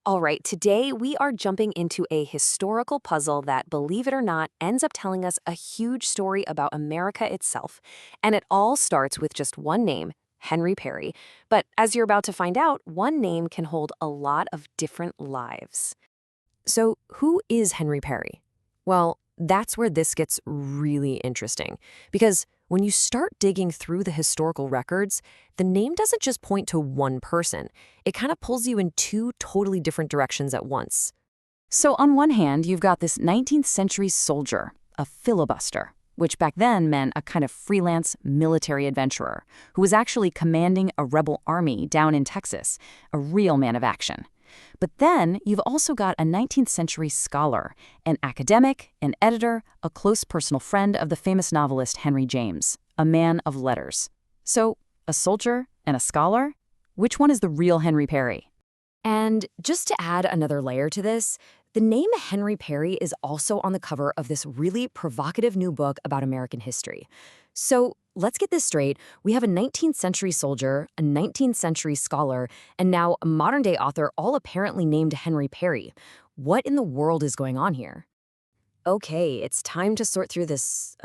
All right, today we are jumping into a historical puzzle that, believe it or not, ends up telling us a huge story about America itself. And it all starts with just one name, Henry Perry. But as you're about to find out, one name can hold a lot of different lives. So, who is Henry Perry? Well, that's where this gets really interesting. Because when you start digging through the historical records, the name doesn't just point to one person. It kind of pulls you in two totally different directions at once. So on one hand, you've got this 19th century soldier, a filibuster, which back then meant a kind of freelance military adventurer who was actually commanding a rebel army down in Texas, a real man of action. But then you've also got a 19th century scholar, an academic, an editor, a close personal friend of the famous novelist Henry James, a man of letters. So, a soldier and a scholar? Which one is the real Henry Perry? And just to add another layer to this, the name Henry Perry is also on the cover of this really provocative new book about American history. So let's get this straight. We have a 19th century soldier, a 19th century scholar, and now a modern-day author all apparently named Henry Perry. What in the world is going on here? Okay, it's time to sort through this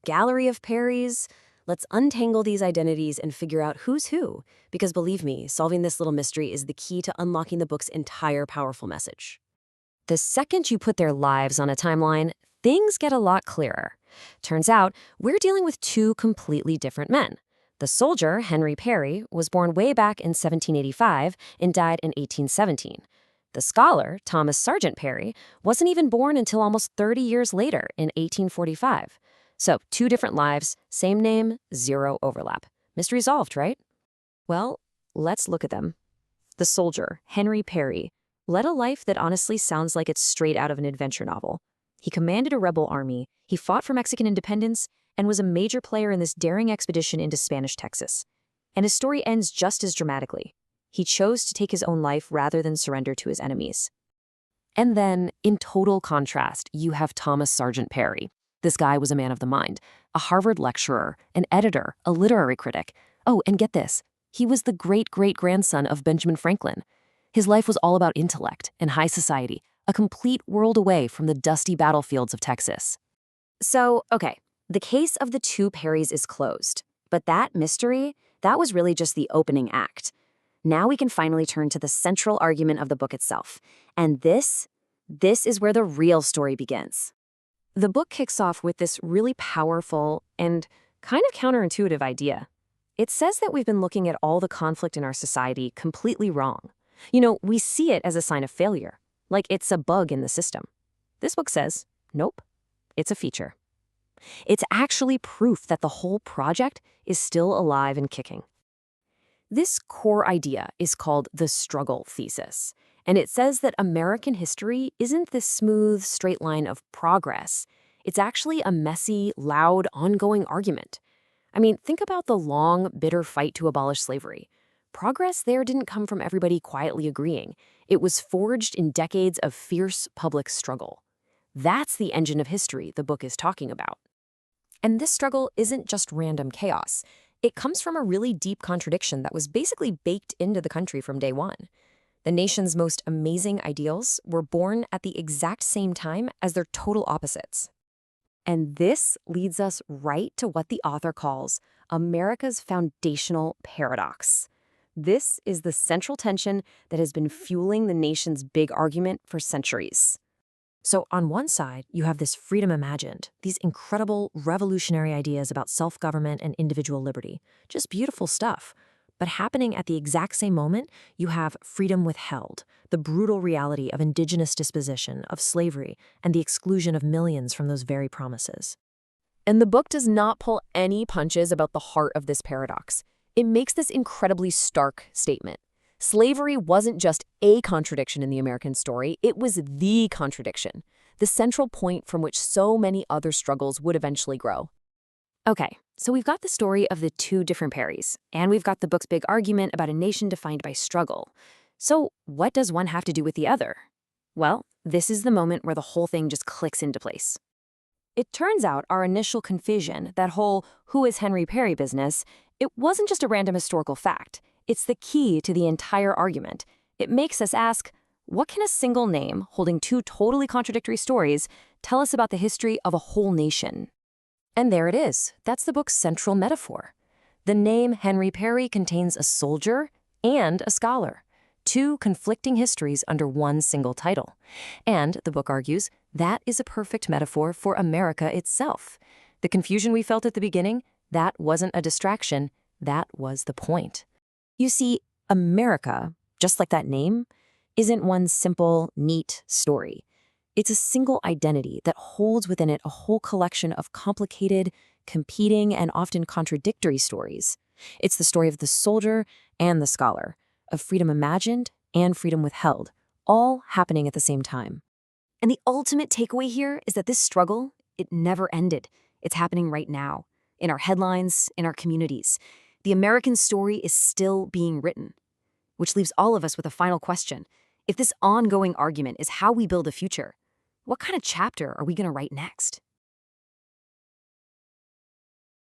gallery of Perrys. Let's untangle these identities and figure out who's who. Because believe me, solving this little mystery is the key to unlocking the book's entire powerful message. The second you put their lives on a timeline, things get a lot clearer. Turns out, we're dealing with two completely different men. The soldier, Henry Perry, was born way back in 1785 and died in 1817. The scholar, Thomas Sargent Perry, wasn't even born until almost 30 years later in 1845. So, two different lives, same name, zero overlap. Mystery solved, right? Well, let's look at them. The soldier, Henry Perry, led a life that honestly sounds like it's straight out of an adventure novel. He commanded a rebel army, he fought for Mexican independence, and was a major player in this daring expedition into Spanish Texas. And his story ends just as dramatically. He chose to take his own life rather than surrender to his enemies. And then, in total contrast, you have Thomas Sargent Perry. This guy was a man of the mind, a Harvard lecturer, an editor, a literary critic. Oh, and get this, he was the great-great-grandson of Benjamin Franklin. His life was all about intellect and high society, a complete world away from the dusty battlefields of Texas. So, okay, the case of the two Perrys is closed. But that mystery, that was really just the opening act. Now we can finally turn to the central argument of the book itself. And this is where the real story begins. The book kicks off with this really powerful and kind of counterintuitive idea. It says that we've been looking at all the conflict in our society completely wrong. You know, we see it as a sign of failure, like it's a bug in the system. This book says, nope, it's a feature. It's actually proof that the whole project is still alive and kicking. This core idea is called the struggle thesis, and it says that American history isn't this smooth, straight line of progress. It's actually a messy, loud, ongoing argument. I mean, think about the long, bitter fight to abolish slavery. Progress there didn't come from everybody quietly agreeing. It was forged in decades of fierce public struggle. That's the engine of history the book is talking about. And this struggle isn't just random chaos. It comes from a really deep contradiction that was basically baked into the country from day one. The nation's most amazing ideals were born at the exact same time as their total opposites. And this leads us right to what the author calls America's foundational paradox. This is the central tension that has been fueling the nation's big argument for centuries. So on one side, you have this freedom imagined, these incredible revolutionary ideas about self-government and individual liberty. Just beautiful stuff. But happening at the exact same moment, you have freedom withheld, the brutal reality of indigenous disposition, of slavery, and the exclusion of millions from those very promises. And the book does not pull any punches about the heart of this paradox. It makes this incredibly stark statement. Slavery wasn't just a contradiction in the American story, it was the contradiction, the central point from which so many other struggles would eventually grow. Okay, so we've got the story of the two different Perrys, and we've got the book's big argument about a nation defined by struggle. So what does one have to do with the other? Well, this is the moment where the whole thing just clicks into place. It turns out our initial confusion, that whole "who is Henry Perry" business, it wasn't just a random historical fact. It's the key to the entire argument. It makes us ask, What can a single name holding two totally contradictory stories tell us about the history of a whole nation? And there it is. That's the book's central metaphor. The name Henry Perry contains a soldier and a scholar, two conflicting histories under one single title. And, the book argues, that is a perfect metaphor for America itself. The confusion we felt at the beginning, that wasn't a distraction, that was the point. You see, America, just like that name, isn't one simple, neat story. It's a single identity that holds within it a whole collection of complicated, competing, and often contradictory stories. It's the story of the soldier and the scholar, of freedom imagined and freedom withheld, all happening at the same time. And the ultimate takeaway here is that this struggle, it never ended. It's happening right now, in our headlines, in our communities. The American story is still being written, which leaves all of us with a final question. If this ongoing argument is how we build a future, what kind of chapter are we going to write next?